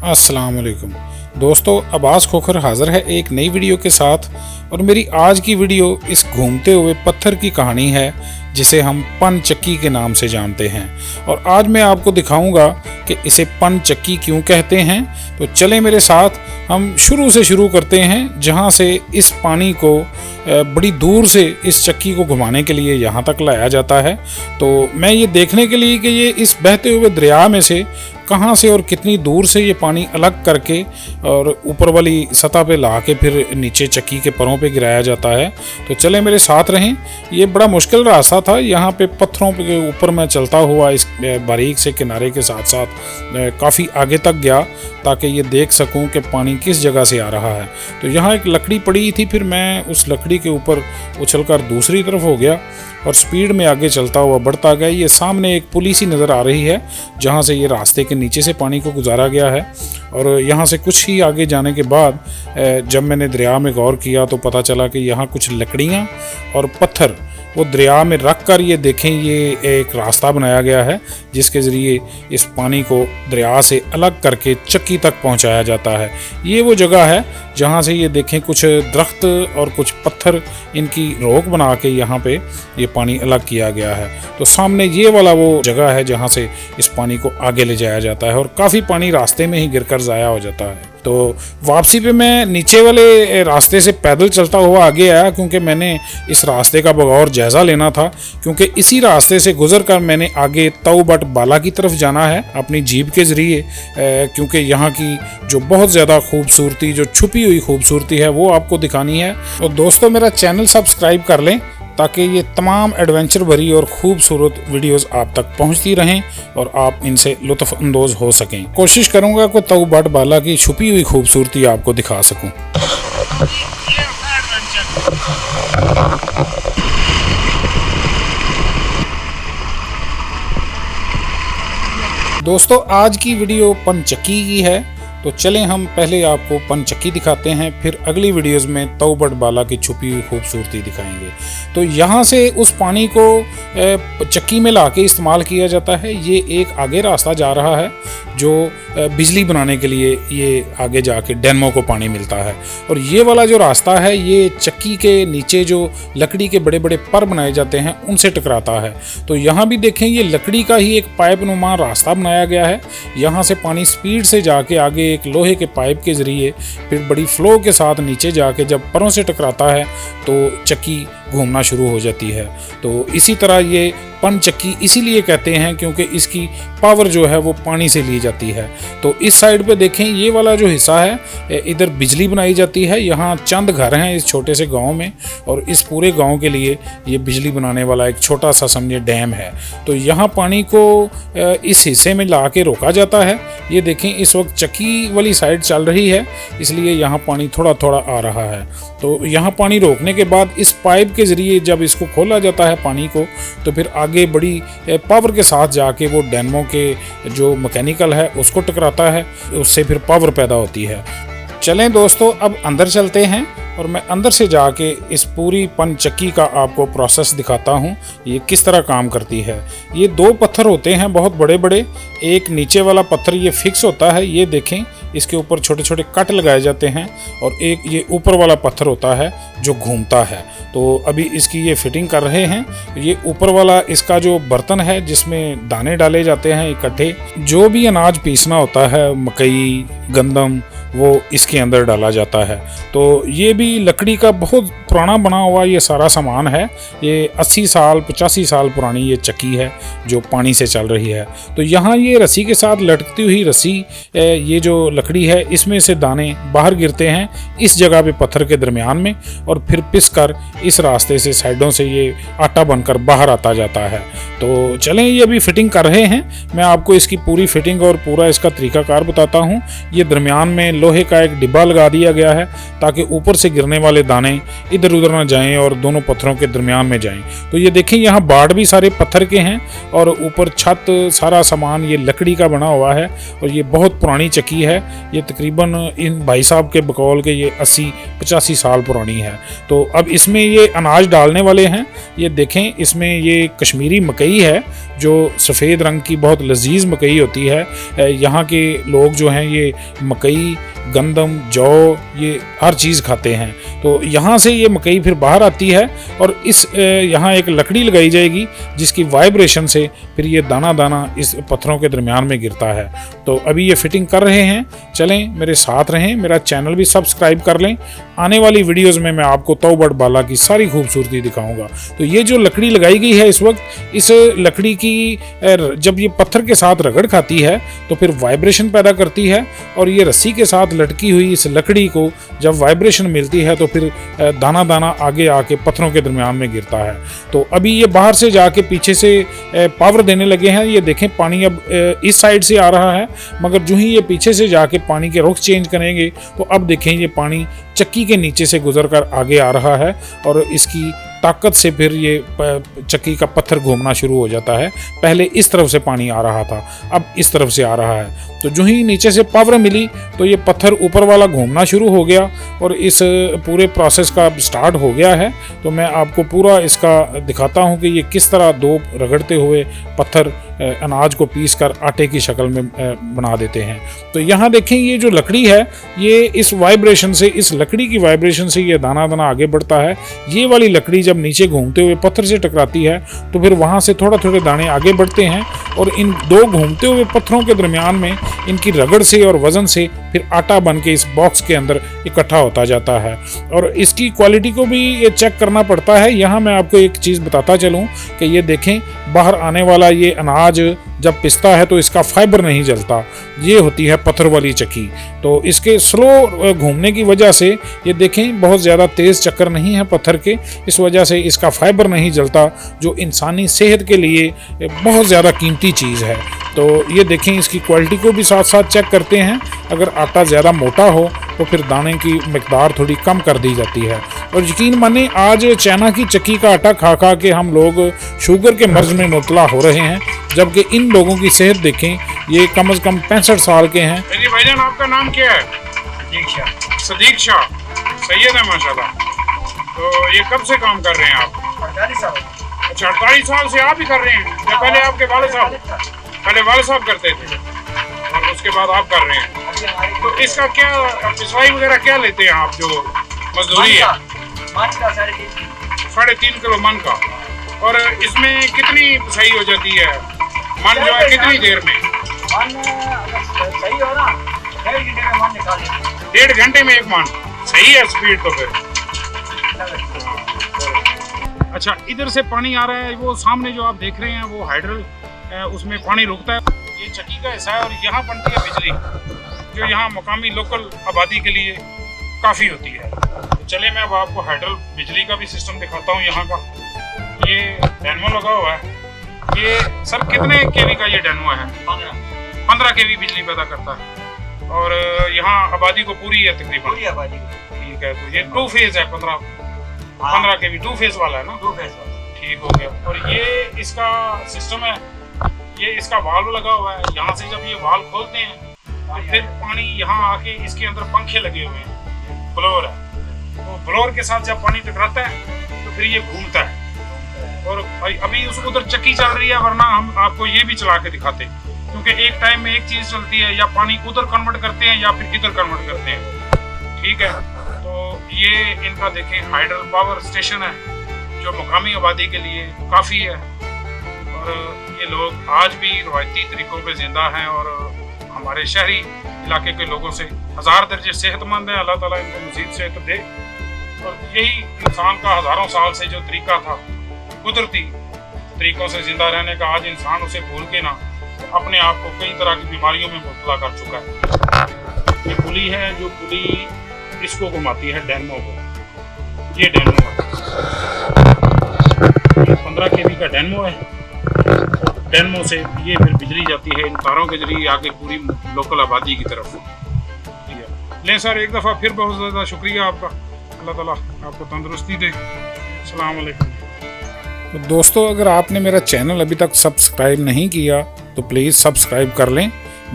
अस्सलाम वालेकुम दोस्तों, अब्बास खोखर हाज़िर है एक नई वीडियो के साथ। और मेरी आज की वीडियो इस घूमते हुए पत्थर की कहानी है जिसे हम पन चक्की के नाम से जानते हैं। और आज मैं आपको दिखाऊंगा कि इसे पन चक्की क्यों कहते हैं। तो चलें मेरे साथ, हम शुरू से शुरू करते हैं जहां से इस पानी को बड़ी दूर से इस चक्की को घुमाने के लिए यहाँ तक लाया जाता है। तो मैं ये देखने के लिए कि ये इस बहते हुए दरिया में से कहाँ से और कितनी दूर से ये पानी अलग करके और ऊपर वाली सतह पे ला के फिर नीचे चक्की के परों पे गिराया जाता है। तो चलें मेरे साथ रहें। ये बड़ा मुश्किल रास्ता था, यहाँ पे पत्थरों के ऊपर मैं चलता हुआ इस बारीक से किनारे के साथ साथ काफ़ी आगे तक गया ताकि ये देख सकूं कि पानी किस जगह से आ रहा है। तो यहाँ एक लकड़ी पड़ी थी, फिर मैं उस लकड़ी के ऊपर उछलकर दूसरी तरफ हो गया और स्पीड में आगे चलता हुआ बढ़ता गया। ये सामने एक पुली सी नज़र आ रही है जहाँ से ये रास्ते के नीचे से पानी को गुजारा गया है। और यहाँ से कुछ ही आगे जाने के बाद जब मैंने दरिया में गौर किया तो पता चला कि यहाँ कुछ लकड़ियाँ और पत्थर वो दरिया में रख कर ये देखें, ये एक रास्ता बनाया गया है जिसके ज़रिए इस पानी को दरिया से अलग करके चक्की तक पहुंचाया जाता है। ये वो जगह है जहां से ये देखें कुछ दरख्त और कुछ पत्थर इनकी रोक बना के यहाँ पे ये पानी अलग किया गया है। तो सामने ये वाला वो जगह है जहाँ से इस पानी को आगे ले जाया जाता है और काफ़ी पानी रास्ते में ही गिरकर ज़ाया हो जाता है। तो वापसी पे मैं नीचे वाले रास्ते से पैदल चलता हुआ आगे आया क्योंकि मैंने इस रास्ते का बगौर जायज़ा लेना था, क्योंकि इसी रास्ते से गुजर कर मैंने आगे तऊ बट बाला की तरफ जाना है अपनी जीप के ज़रिए, क्योंकि यहाँ की जो बहुत ज़्यादा खूबसूरती, जो छुपी हुई खूबसूरती है वो आपको दिखानी है। तो दोस्तों मेरा चैनल सब्सक्राइब कर लें ताकि ये तमाम एडवेंचर भरी और खूबसूरत वीडियोस आप तक पहुंचती रहें और आप इनसे लुत्फ़ अंदोज़ हो सकें। कोशिश करूंगा कि तऊ बट बाला की छुपी हुई खूबसूरती आपको दिखा सकूं। दोस्तों आज की वीडियो पनचक्की की है, तो चलें हम पहले आपको पनचक्की दिखाते हैं, फिर अगली वीडियोस में तऊ बट बाला की छुपी हुई खूबसूरती दिखाएंगे। तो यहाँ से उस पानी को चक्की में लाके इस्तेमाल किया जाता है। ये एक आगे रास्ता जा रहा है जो बिजली बनाने के लिए ये आगे जाके डेनमो को पानी मिलता है। और ये वाला जो रास्ता है ये चक्की के नीचे जो लकड़ी के बड़े बड़े पर बनाए जाते हैं उनसे टकराता है। तो यहाँ भी देखें ये लकड़ी का ही एक पाइप नुमा रास्ता बनाया गया है। यहाँ से पानी स्पीड से जाके आगे एक लोहे के पाइप के ज़रिए फिर बड़ी फ्लो के साथ नीचे जाके जब परों से टकराता है तो चक्की घूमना शुरू हो जाती है। तो इसी तरह ये पन चक्की इसीलिए कहते हैं क्योंकि इसकी पावर जो है वो पानी से ली जाती है। तो इस साइड पे देखें ये वाला जो हिस्सा है इधर बिजली बनाई जाती है। यहाँ चंद घर हैं इस छोटे से गांव में और इस पूरे गांव के लिए ये बिजली बनाने वाला एक छोटा सा समझे डैम है। तो यहाँ पानी को इस हिस्से में ला के रोका जाता है। ये देखें इस वक्त चक्की वाली साइड चल रही है इसलिए यहाँ पानी थोड़ा थोड़ा आ रहा है। तो यहाँ पानी रोकने के बाद इस पाइप के ज़रिए जब इसको खोला जाता है पानी को तो फिर आगे बड़ी पावर के साथ जाके वो डेनमो के जो मैकेनिकल है उसको टकराता है, उससे फिर पावर पैदा होती है। चलें दोस्तों अब अंदर चलते हैं और मैं अंदर से जाके इस पूरी पन चक्की का आपको प्रोसेस दिखाता हूँ ये किस तरह काम करती है। ये दो पत्थर होते हैं बहुत बड़े बड़े, एक नीचे वाला पत्थर ये फिक्स होता है, ये देखें इसके ऊपर छोटे छोटे कट लगाए जाते हैं, और एक ये ऊपर वाला पत्थर होता है जो घूमता है। तो अभी इसकी ये फिटिंग कर रहे हैं। ये ऊपर वाला इसका जो बर्तन है जिसमें दाने डाले जाते हैं इकट्ठे, जो भी अनाज पीसना होता है मकई गंदम वो इसके अंदर डाला जाता है। तो ये भी लकड़ी का बहुत पुराना बना हुआ ये सारा सामान है। ये 80 साल 85 साल पुरानी ये चक्की है जो पानी से चल रही है। तो यहाँ ये रस्सी के साथ लटकती हुई रस्सी, ये जो लकड़ी है इसमें से दाने बाहर गिरते हैं इस जगह पे पत्थर के दरमियान में, और फिर पिस कर इस रास्ते से साइडों से ये आटा बनकर बाहर आता जाता है। तो चलें ये अभी फिटिंग कर रहे हैं, मैं आपको इसकी पूरी फिटिंग और पूरा इसका तरीकाकार बताता हूँ। ये दरमियान में लोहे का एक डिब्बा लगा दिया गया है ताकि ऊपर से गिरने वाले दाने इधर उधर ना जाएं और दोनों पत्थरों के दरमियान में जाएं। तो ये देखें यहाँ बाड़ भी सारे पत्थर के हैं और ऊपर छत सारा सामान ये लकड़ी का बना हुआ है और ये बहुत पुरानी चक्की है। ये तकरीबन इन भाई साहब के बकौल के ये 80-85 साल पुरानी है। तो अब इसमें ये अनाज डालने वाले हैं। ये देखें इसमें ये कश्मीरी मकई है जो सफ़ेद रंग की बहुत लजीज मकई होती है। यहाँ के लोग जो हैं ये मकई, गंदम, जौ ये हर चीज़ खाते हैं। तो यहाँ से ये मकई फिर बाहर आती है और इस यहाँ एक लकड़ी लगाई जाएगी जिसकी वाइब्रेशन से फिर ये दाना दाना इस पत्थरों के दरमियान में गिरता है। तो अभी ये फिटिंग कर रहे हैं। चलें मेरे साथ रहें, मेरा चैनल भी सब्सक्राइब कर लें। आने वाली वीडियोस में मैं आपको तौबड़ बाला की सारी खूबसूरती दिखाऊंगा। तो ये जो लकड़ी लगाई गई है इस वक्त, इस लकड़ी की जब ये पत्थर के साथ रगड़ खाती है तो फिर वाइब्रेशन पैदा करती है और ये रस्सी के साथ लटकी हुई इस लकड़ी को जब वाइब्रेशन मिलती है तो फिर दाना दाना आगे आके पत्थरों के दरमियान में गिरता है। तो अभी ये बाहर से जाके पीछे से पावर देने लगे हैं। ये देखें पानी अब इस साइड से आ रहा है, मगर जो ही ये पीछे से जाके पानी के रुख चेंज करेंगे तो अब देखें ये पानी चक्की के नीचे से गुजरकर आगे आ रहा है और इसकी ताकत से फिर ये चक्की का पत्थर घूमना शुरू हो जाता है। पहले इस तरफ से पानी आ रहा था, अब इस तरफ से आ रहा है। तो जो ही नीचे से पावर मिली तो ये पत्थर ऊपर वाला घूमना शुरू हो गया और इस पूरे प्रोसेस का स्टार्ट हो गया है। तो मैं आपको पूरा इसका दिखाता हूँ कि ये किस तरह दो रगड़ते हुए पत्थर अनाज को पीस कर आटे की शक्ल में बना देते हैं। तो यहाँ देखें ये जो लकड़ी है ये इस वाइब्रेशन से, इस लकड़ी की वाइब्रेशन से ये दाना दाना आगे बढ़ता है। ये वाली लकड़ी जब नीचे घूमते हुए पत्थर से टकराती है तो फिर वहाँ से थोड़ा थोड़े दाने आगे बढ़ते हैं और इन दो घूमते हुए पत्थरों के दरमियान में इनकी रगड़ से और वजन से फिर आटा बन के इस बॉक्स के अंदर इकट्ठा होता जाता है। और इसकी क्वालिटी को भी ये चेक करना पड़ता है। यहाँ मैं आपको एक चीज़ बताता चलूँ कि ये देखें बाहर आने वाला ये अनाज जब पिसता है तो इसका फाइबर नहीं जलता। ये होती है पत्थर वाली चक्की। तो इसके स्लो घूमने की वजह से ये देखें बहुत ज़्यादा तेज़ चक्कर नहीं है पत्थर के, इस वजह से इसका फाइबर नहीं जलता जो इंसानी सेहत के लिए बहुत ज़्यादा कीमती चीज़ है। तो ये देखें इसकी क्वालिटी को भी साथ साथ चेक करते हैं। अगर आटा ज़्यादा मोटा हो तो फिर दाने की मिकदार थोड़ी कम कर दी जाती है। और यकीन माने आज चाइना की चक्की का आटा खा खा के हम लोग शुगर के मर्ज में मुब्तला हो रहे हैं, जबकि इन लोगों की सेहत देखें, ये कम से कम 65 साल के हैं। भाईजान आपका नाम क्या है? सदीक शाह। सैयद है माशाल्लाह। तो ये कब से काम कर रहे हैं आप? 48 साल। अच्छा 48 साल से आप ही कर रहे हैं या पहले आपके वालिद साहब? पहले वालिद साहब करते थे और उसके बाद आप कर रहे हैं। तो इसका क्या पिसवाई वगैरह क्या लेते हैं आप? जो मजदूरी है 3.5 किलो मन का। और इसमें कितनी पिसाई हो जाती है? मन जो है कितनी देर में? सही हो ना 1.5 घंटे में मन निकाल लेते। 1.5 घंटे में एक मन? सही है स्पीड तो फिर। अच्छा इधर से पानी आ रहा है, वो सामने जो आप देख रहे हैं वो हाइड्रल, उसमें पानी रुकता है। ये चक्की का हिस्सा है और यहाँ बनती है बिजली जो यहाँ मकामी लोकल आबादी के लिए काफ़ी होती है। तो चले मैं अब आपको हाइड्रल बिजली का भी सिस्टम दिखाता हूँ यहाँ का। ये डैनमो लगा हुआ है। ये सर कितने केवी का ये डैनमो है? 15 केवी बिजली पैदा करता है और यहाँ आबादी को पूरी है तकरीबन। पूरी आबादी। ठीक है। तो ये 2 फेज है, 15 केवी 2 फेज वाला है ना? 2 फेज वाला। ठीक हो गया। और ये इसका सिस्टम है, ये इसका वाल्व लगा हुआ है। यहाँ से जब ये वाल्व खोलते हैं तो फिर पानी यहाँ आके इसके अंदर पंखे लगे हुए हैं, ब्लोअर है। तो ब्लोअर के साथ जब पानी टकराता है तो फिर ये घूमता है। और अभी उस उधर चक्की चल रही है, वरना हम आपको ये भी चला के दिखाते, क्योंकि एक टाइम में एक चीज़ चलती है, या पानी उधर कन्वर्ट करते हैं या फिर इधर कन्वर्ट करते हैं। ठीक है। तो ये इनका देखें हाइड्रल पावर स्टेशन है जो मकामी आबादी के लिए काफ़ी है। और ये लोग आज भी रवायती तरीक़ों पे ज़िंदा हैं और हमारे शहरी इलाके के लोगों से 1000 दर्जे सेहतमंद है। अल्लाह ताला इनको मज़ीद सेहत दे। और यही इंसान का हज़ारों साल से जो तरीका था कुदरती तरीक़ों से ज़िंदा रहने का, आज इंसान उसे भूल के ना अपने आप को कई तरह की बीमारियों में मुब्तला कर चुका है। ये पुली है, जो पुली इसको घुमाती है डैनमो को। ये डैनमो है, 15 केवी का डैनमो है। डैनमो से ये फिर बिजली जाती है इन तारों के जरिए आगे पूरी लोकल आबादी की तरफ। ठीक है। लें सर, एक दफ़ा फिर बहुत ज़्यादा शुक्रिया आपका। अल्लाह ताला आपको तंदुरुस्ती दे। अस्सलाम वालेकुम। तो दोस्तों, अगर आपने मेरा चैनल अभी तक सब्सक्राइब नहीं किया तो प्लीज़ सब्सक्राइब कर लें,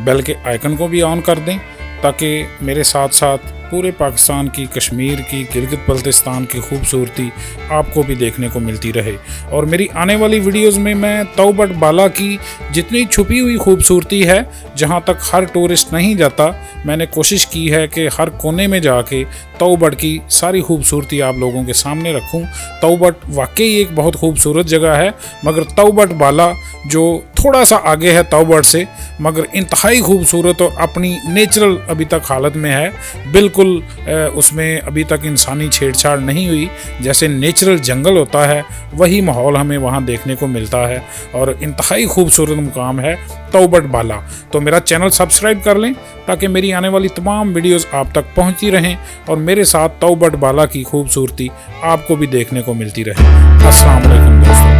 बेल के आइकन को भी ऑन कर दें ताकि मेरे साथ साथ पूरे पाकिस्तान की, कश्मीर की, गिलगित बल्तिस्तान की खूबसूरती आपको भी देखने को मिलती रहे। और मेरी आने वाली वीडियोस में मैं तौबट बाला की जितनी छुपी हुई खूबसूरती है, जहां तक हर टूरिस्ट नहीं जाता, मैंने कोशिश की है कि हर कोने में जाके तौबट की सारी खूबसूरती आप लोगों के सामने रखूं। तौबट वाकई एक बहुत खूबसूरत जगह है, मगर तौबट बाला जो थोड़ा सा आगे है तौबट से, मगर इंतहाई खूबसूरत और अपनी नेचुरल अभी तक हालत में है। बिल्कुल उसमें अभी तक इंसानी छेड़छाड़ नहीं हुई, जैसे नेचुरल जंगल होता है वही माहौल हमें वहाँ देखने को मिलता है और इंतहाई खूबसूरत मुकाम है तौबट बाला। तो मेरा चैनल सब्सक्राइब कर लें ताकि मेरी आने वाली तमाम वीडियोस आप तक पहुँचती रहें और मेरे साथ तौबट बाला की खूबसूरती आपको भी देखने को मिलती रहे। अस्सलाम वालेकुम दोस्तों।